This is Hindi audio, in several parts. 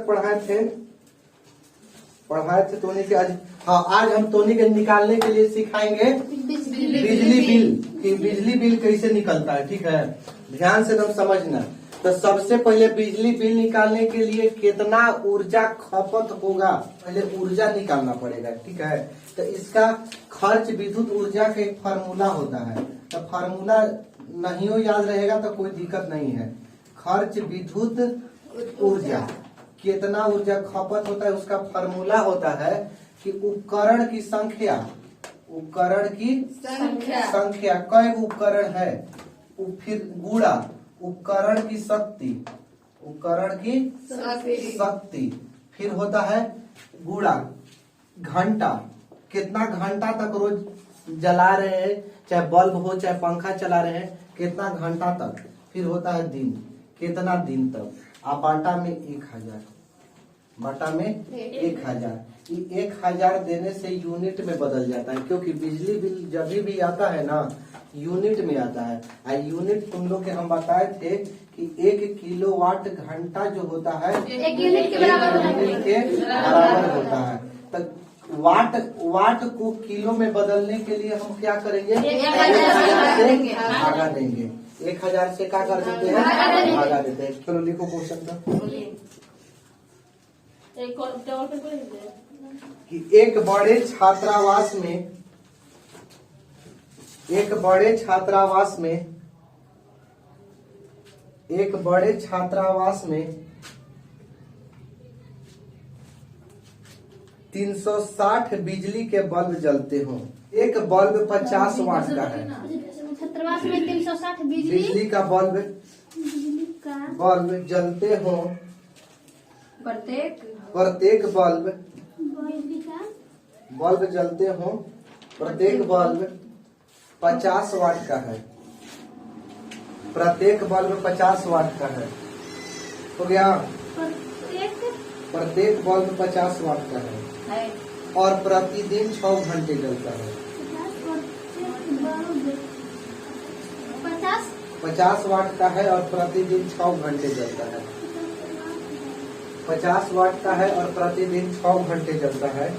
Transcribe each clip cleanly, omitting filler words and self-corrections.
तक पढ़ाए थे टोनी के। आज हम टोनी के निकालने के लिए सिखाएंगे बिजली बिल कि बिजली बिल कैसे निकलता है। ठीक है, ध्यान से एकदम समझना। तो सबसे पहले बिजली बिल निकालने के लिए कितना ऊर्जा खपत होगा, पहले ऊर्जा निकालना पड़ेगा। ठीक है, तो इसका खर्च विद्युत ऊर्जा का एक फार्मूला होता है। तो फार्मूला नहीं हो याद रहेगा तो कोई दिक्कत नहीं है। खर्च विद्युत ऊर्जा, कितना ऊर्जा खपत होता है उसका फार्मूला होता है कि उपकरण की संख्या कई उपकरण है, फिर गुणा उपकरण की शक्ति, फिर होता है गुणा घंटा, कितना घंटा तक रोज जला रहे हैं, चाहे बल्ब हो चाहे पंखा चला रहे हैं, कितना घंटा तक, फिर होता है दिन, कितना दिन तक, आप बाटा में 1000, बाटा में 1000। 1000 देने से यूनिट में बदल जाता है, क्योंकि बिजली बिल जब भी आता है ना यूनिट में आता है। यूनिट तुम लोग के हम बताए थे कि 1 किलोवाट घंटा जो होता है 1 यूनिट के बराबर होता है। तो वाट को किलो में बदलने के लिए हम क्या करेंगे, 1000 से भागा देंगे। 1000 से क्या कर देते हैं, भागा देते हैं। चलो लिखो क्वेश्चन कि एक बड़े छात्रावास में 360 बिजली के बल्ब जलते हो। एक बल्ब 50 वाट का है। छात्रावास में 360 बिजली का बल्ब जलते हो। प्रत्येक बल्ब जलते हो, प्रत्येक बल्ब 50 वाट का है। प्रत्येक बल्ब 50 वाट का है, हो गया। प्रत्येक बल्ब 50 वाट का है और प्रतिदिन 6 घंटे जलता है। 50 वाट का है और प्रतिदिन 6 घंटे जलता है। 50 वाट का है और प्रतिदिन 6 घंटे जलता है।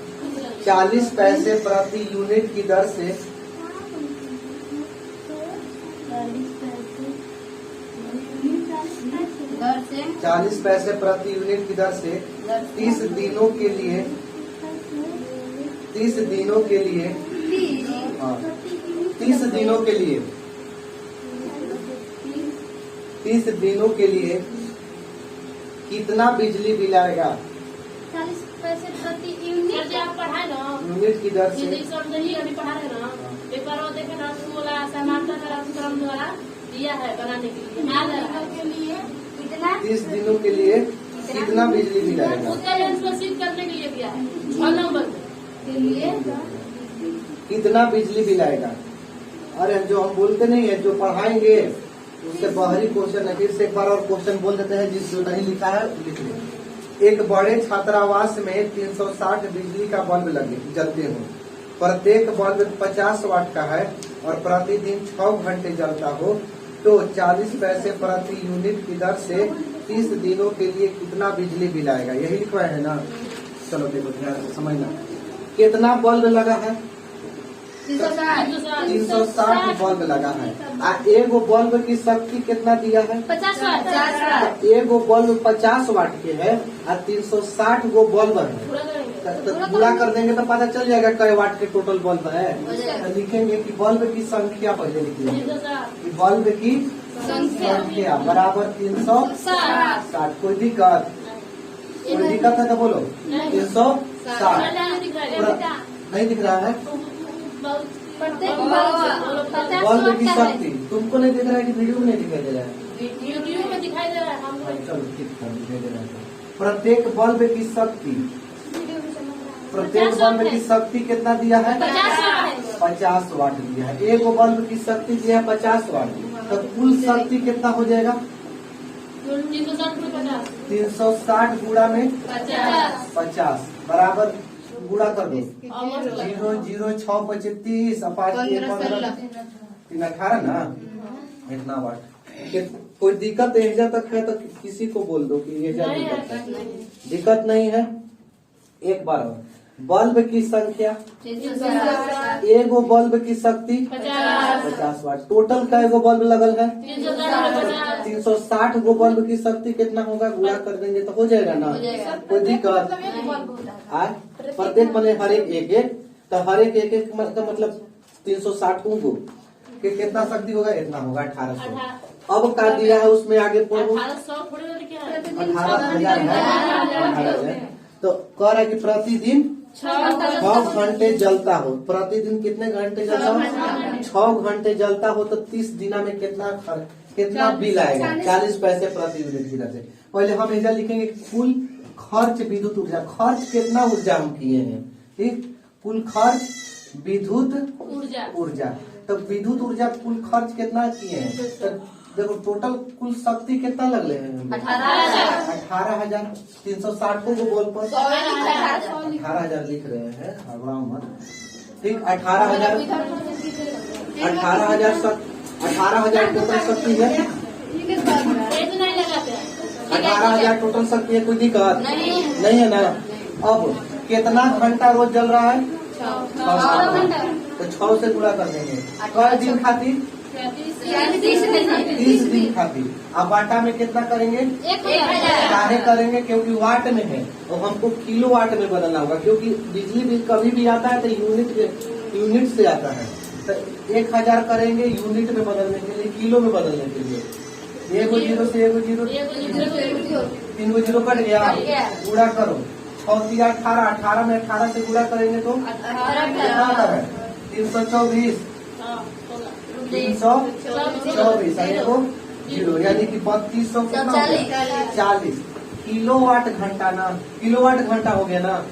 40 पैसे प्रति यूनिट की दर से 40 पैसे प्रति यूनिट की दर से 30 दिनों के लिए 30 दिनों के लिए कितना बिजली बिल आएगा। 40 पैसे प्रति यूनिट आप पढ़ाए ना यूनिट की दर से अभी पढ़ा रहे ना पेपर और देखे ना बोला समानता क्रम द्वारा दिया है बनाने के लिए कितना 30 दिनों के लिए कितना बिजली बिल आएगा। उसका सिद्ध करने के लिए दिया है 6 नंबर के लिए कितना बिजली बिल आएगा। अरे जो हम बोलते नहीं है, जो पढ़ाएंगे उससे बाहरी क्वेश्चन है। फिर से एक बार और क्वेश्चन बोल देते हैं, जिस जो नहीं लिखा है लिख ले। एक बड़े छात्रावास में 360 बिजली का बल्ब जलते हो। प्रत्येक बल्ब 50 वाट का है और प्रतिदिन 6 घंटे जलता हो, तो 40 पैसे प्रति यूनिट की दर से 30 दिनों के लिए कितना बिजली बिल आएगा। यही लिखवा है ना। चलो देखो ध्यान से समझना, कितना बल्ब लगा है, 360 बल्ब लगा है। एगो बल्ब की शक्ति कितना दिया है, 50 वाट। एगो बल्ब 50 वाट के है और 360 गो बल्ब है। तो पूरा कर देंगे तो पता चल जाएगा कई वाट के टोटल बल्ब है। तो लिखेंगे कि बल्ब की संख्या पहले लिखिए कि बल्ब की संख्या बराबर 360। कोई दिक्कत है तो बोलो 360। नहीं दिख रहा है बल्ब की शक्ति तुमको नहीं दिख रहा है कि वीडियो में नहीं दिखाई दे रहा है। वीडियो में दिखाई दे रहा है हमको। चलो ठीक है, दिखाई दे रहा है। प्रत्येक बल्ब की शक्ति, प्रत्येक बल्ब की शक्ति कितना दिया है, 50 वाट दिया है। एक बल्ब की शक्ति दिया है 50 वाट, तो कुल शक्ति कितना हो जाएगा 360 गुणा में 50 बराबर गुणा कर दो 0 0 6 25 5 3 18 ना, इतना वाट कोई दिक्कत एजा तक है तो किसी को बोल दो कि एजा नहीं दिक्कत है। है। दिक्कत नहीं है। एक बार और। बल्ब की संख्या, 360, एगो बल्ब की शक्ति 50, 50 वाट। टोटल का एगो बल्ब लगल है 350, 360 गो बल्ब की शक्ति कितना होगा, गुणा कर देंगे तो हो जाएगा ना। हो जाएगा। कोई दिक्कत आज प्रत्येक बने हर एक एक तो हर एक एक मतलब 360 गो कि कितना शक्ति होगा, इतना होगा 1800। अब का दिया है उसमें आगे पढ़ो 1800 थोड़ी देर क्या है 18,000 है 18,000। तो कह रहा है कि प्रतिदिन 6 घंटे जलता हो। प्रतिदिन कितने घंटे जलता हो, 6 घंटे जलता हो तो 30 दिना में कितना बिल आएगा, 40 पैसे प्रति यूनिट की दर से। पहले हम इधर लिखेंगे कुल खर्च विद्युत ऊर्जा, खर्च कितना ऊर्जा हम किए हैं, ठीक। कुल खर्च विद्युत ऊर्जा, तो विद्युत ऊर्जा कुल खर्च कितना किए हैं, तो देखो टोटल कुल शक्ति कितना लगले हैं 18,000। 360 को बोल पर 18,000 लिख रहे हैं, घबराओ मत, ठीक। 18,000 टोटल शक्ति है, तेज नहीं लगाते हैं 18,000 टोटल शक्ति है। कोई दिक्कत नहीं है ना। अब कितना घंटा रोज जल रहा है, 6 घंटा, तो 6 से गुणा कर देंगे। कई दिन खातिर 30 दिन खातिर। अब वाटा में कितना करेंगे, 1000 काहे करेंगे, क्योंकि वाट में है और हमको किलो वाट में बदलना होगा, क्योंकि बिजली बिल कभी भी आता है तो यूनिट से आता है। तो 1000 करेंगे यूनिट में बदलने के लिए, किलो में बदलने के लिए। 1 जीरो से 1 जीरो, 3 जीरो कट गया, गुणा करो 6 3 18, 18 में 18 से गुणा करेंगे तो कितना आता है 324, 324 एगो जीरो, यानी कि 3200 कितना 40 किलोवाट घंटा ना, किलोवाट घंटा हो गया ना।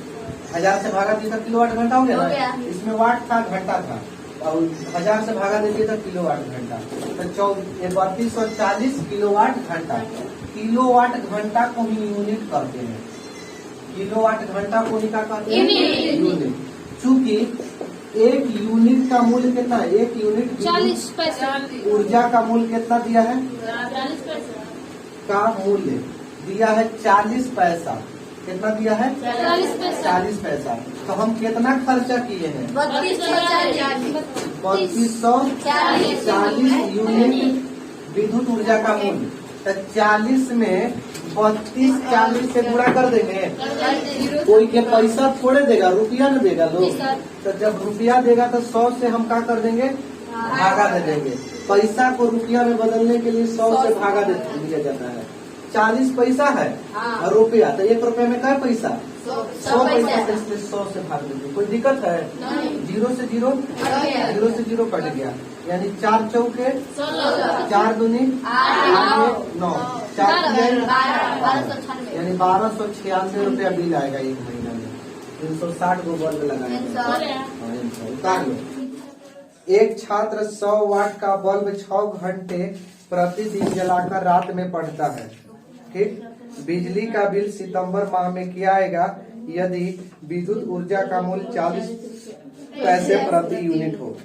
1000 से भागा दिया तो किलोवाट घंटा हो गया ना, इसमें वाट था घंटा था, और 1000 से भागा दीजिए तो किलोवाट घंटा, तो 3240 किलोवाट घंटा। किलोवाट घंटा को ही यूनिट कहते हैं, किलोवाट घंटा को ही क्या कहते हैं, यूनिट। चूँकि 1 यूनिट का मूल्य कितना है, 1 यूनिट 40 पैसे ऊर्जा का मूल्य कितना दिया है, 40 पैसे का मूल्य दिया है 40 पैसा। कितना दिया है 40 पैसे 40 पैसा। तो हम कितना खर्चा किए हैं, 3240 यूनिट विद्युत ऊर्जा का मूल्य। तो 40 में 32 40 से गुणा कर देंगे। कोई के पैसा थोड़े देगा, रुपया न देगा लोग। तो जब रुपया देगा तो 100 से हम क्या कर देंगे, भागा दे देंगे। पैसा को रुपया में बदलने के लिए 100 से भागा दे दिया जाता है। 40 पैसा है और रुपया, तो 1 रुपये में क्या पैसा, 100 पैसा, से 100 से भाग देंगे। कोई दिक्कत है, 0 से 0 कट गया, यानी 4 चौके 4 दूनी 9, 4 यानी 1296 रुपया बिल आएगा 1 महीना में। 360 गो बल्ब लगाएंगे, उतार लो। एक छात्र 100 वाट का बल्ब 6 घंटे प्रतिदिन जलाकर रात में पढ़ता है, ठीक। बिजली का बिल सितंबर माह में क्या आएगा यदि विद्युत ऊर्जा का मूल्य 40 पैसे प्रति यूनिट हो।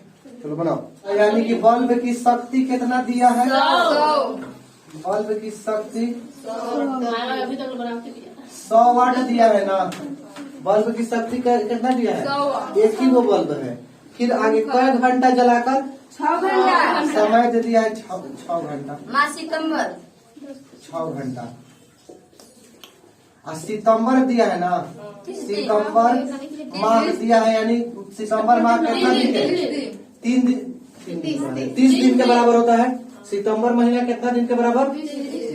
चलो बनाओ। यानी कि बल्ब की शक्ति कितना दिया है, बल्ब की शक्ति अभी तक बनाते दिया 100 वाट दिया है ना। बल्ब की शक्ति कितना दिया है, एक ही वो बल्ब है। फिर आगे कई घंटा जलाकर 6 घंटा समय दे दिया है 6 घंटा, सितंबर 6 घंटा। और सितंबर दिया है ना, सितंबर माह दिया है, यानी सितंबर माह कितना दिन है, 30 दिन के बराबर होता है। सितंबर महीना कितना दिन के बराबर, 30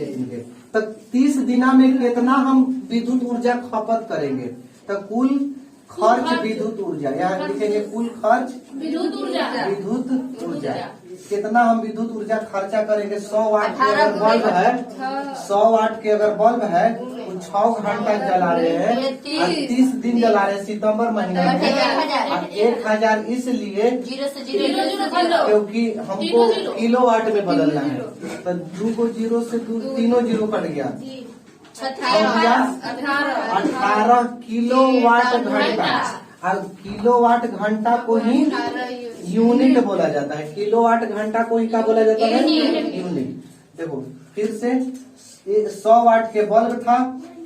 दिन के। तो 30 दिना में कितना हम विद्युत ऊर्जा खपत करेंगे, तो कुल खर्च विद्युत ऊर्जा, यहाँ लिखेंगे कुल खर्च विद्युत ऊर्जा। कितना हम विद्युत ऊर्जा खर्चा करेंगे। 100 वाट के अगर बल्ब है, 100 वाट के अगर बल्ब है, वो 6 घंटा जला रहे हैं और 30 दिन जला रहे हैं सितंबर महीने में। और 1000 इसलिए क्योंकि हमको किलो वाट में बदलना है, तो 2 जीरो से 3 जीरो कट गया, 18 किलो वाट घंटा। और किलो वाट घंटा को ही यूनिट बोला जाता है, किलो वाट घंटा को ही क्या बोला जाता है, यूनिट। देखो फिर से 100 वाट के बल्ब था,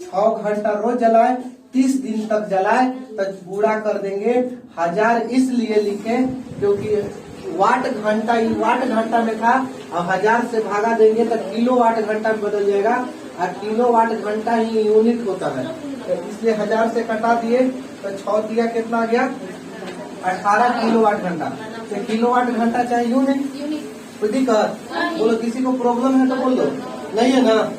6 घंटा रोज जलाए, 30 दिन तक जलाए तो गुणा कर देंगे 1000 इसलिए लिखे क्योंकि वाट घंटा ही वाट घंटा में था, अब 1000 से भागा देंगे तो किलो वाट घंटा में बदल जाएगा और किलो वाट घंटा ही यूनिट होता है, तो इसलिए 1000 से कटा दिए तो 6 दिया कितना आ गया 18 किलो वाट घंटा। तो किलो वाट घंटा चाहे यूनिट, कोई दिक्कत बोलो, किसी को प्रॉब्लम है तो बोल दो, नहीं है ना।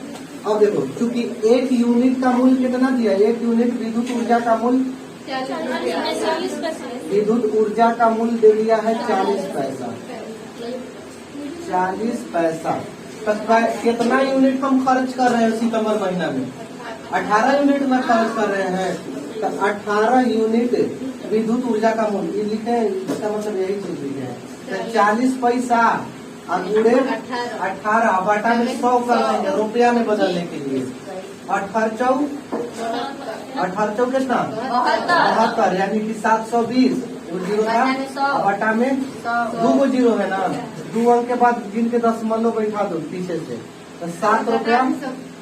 अब देखो चूंकि 1 यूनिट का मूल्य कितना दिया, 1 यूनिट विद्युत ऊर्जा का मूल्य, 40 पैसे। विद्युत ऊर्जा का मूल्य दे दिया है 40 पैसा, 40 पैसा। तो कितना यूनिट हम खर्च कर रहे हैं सितंबर महीना में, 18 यूनिट में खर्च कर रहे हैं, तो 18 यूनिट विद्युत ऊर्जा का मूल्य ये लिखे, इसका मतलब यही चीज लिखे है। तो 40 पैसा और गुणे 18 बटा में 100 कर देंगे रुपया में बदलने के लिए, 18 चौ कितना 72 यानी कि 720 जीरो था, बटा में 2 जीरो है ना, 2 अंक के बाद गिन के दशमलव बैठा दो पीछे से, तो 7 रुपया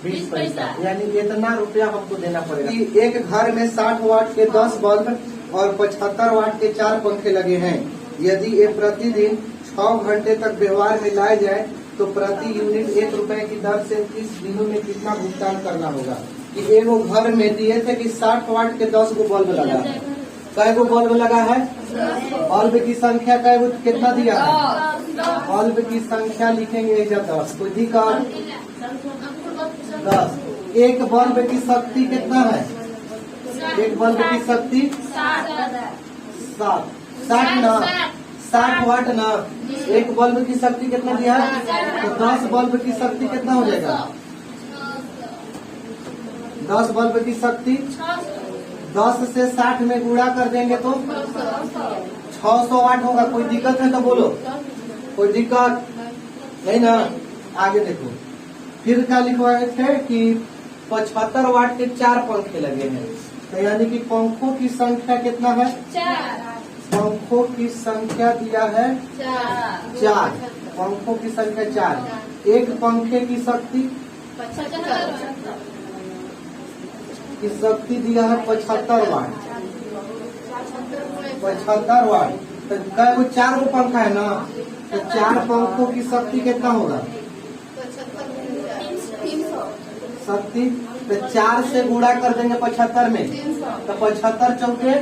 20 पैसा, यानी इतना रुपया हमको देना पड़ेगा। कि एक घर में 60 वाट के 10 बल्ब और 75 वाट के 4 पंखे लगे हैं, यदि ये प्रतिदिन 6 घंटे तक व्यवहार में लाए जाए तो प्रति यूनिट 1 रुपए की दर से 30 दिनों में कितना भुगतान करना होगा। कि एगो घर में दिए थे कि 60 वाट के 10 गो बल्ब लगा है, कै गो बल्ब लगा है, बल्ब की संख्या कै गो कितना दिया है, बल्ब की संख्या लिखेंगे जब 10, कोई दिक्कत 10। एक बल्ब की शक्ति कितना है, एक बल्ब की शक्ति 60 ना 60 वाट ना, एक बल्ब की शक्ति कितना दिया है, तो 10 बल्ब की शक्ति कितना हो जाएगा, 10 बल्ब की शक्ति 10 से 60 में गुणा कर देंगे तो 600 वाट होगा। कोई दिक्कत है तो बोलो, कोई दिक्कत नहीं ना। आगे देखो फिर क्या लिखवाए थे कि 75 वाट के 4 पंखे लगे हैं, तो यानी कि पंखों की संख्या कितना है, 4। पंखों की संख्या दिया है 4, पंखों की संख्या 4। एक पंखे की शक्ति दिया है 75 वाट, 75 वाट। तो कै वो 4 गो पंखा है ना, तो 4 पंखों की शक्ति कितना होगा, शक्ति तो 4 से गुणा कर देंगे 75 में, तो 75 चौके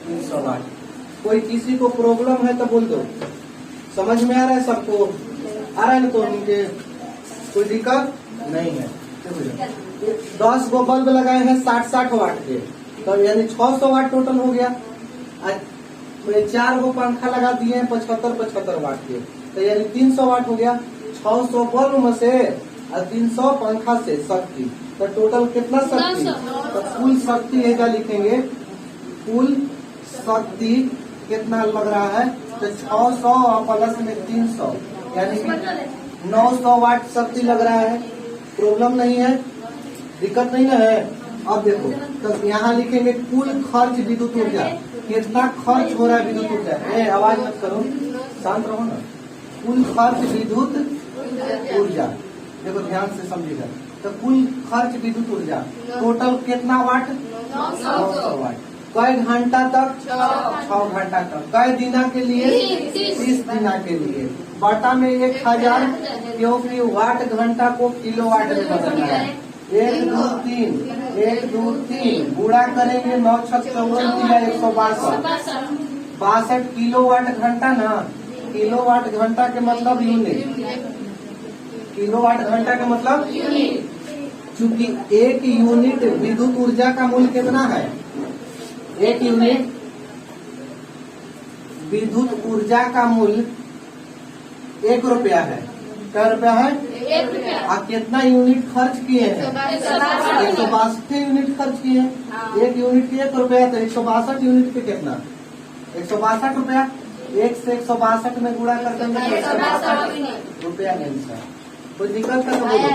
300 वाट। कोई किसी को प्रॉब्लम है तो बोल दो, समझ में आ रहा है सबको, आ रहा है ना, तो उनके कोई दिक्कत नहीं है। 10 गो बल्ब लगाए हैं 60 वाट के, तो यानी 600 वाट टोटल हो गया। 4 गो पंखा लगा दिए हैं 75 वाट के, तो यानी 300 वाट हो गया। 600 बल्ब में से और 300 पंखा से शक्ति, तो टोटल कितना शक्ति, तो कुल शक्ति एजा लिखेंगे, कुल शक्ति कितना लग रहा है, तो 600 और प्लस में 300 यानी कि 900 वाट शक्ति लग रहा है। प्रॉब्लम नहीं है, दिक्कत नहीं है। अब देखो तो यहाँ लिखेंगे कुल खर्च विद्युत ऊर्जा, कितना खर्च हो रहा है विद्युत ऊर्जा, आवाज मत करो, शांत रहो ना। कुल खर्च विद्युत ऊर्जा, देखो ध्यान से समझिएगा, तो कुल खर्च विद्युत ऊर्जा टोटल कितना वाट, 900 वाट। कई घंटा तक, 6 घंटा तक। कई दिना के लिए, 30 दिना के लिए। बटा में 1000 क्योंकि वाट घंटा को किलो वाट में बदलना है। 1 2 3 1 2 3 गुणा करेंगे 9 6 14 162 62 किलो वाट घंटा ना, किलो वाट घंटा के मतलब यूनिट, किलो वाट घंटा का मतलब यूनिट। चूंकि 1 यूनिट विद्युत ऊर्जा का मूल्य कितना है, 1 यूनिट विद्युत यूनिट का मूल्य 1 रुपया है। क्या रुपया है, 1 रुपया। आप कितना यूनिट खर्च किए हैं, 162 यूनिट खर्च किए हैं। 1 यूनिट की 1 रुपया, तो 162 यूनिट के कितना, 162 रुपया। 1 से 162 में गुणा कर देंगे तो 162 रुपया आंसर। कोई दिक्कत है तो बोलो।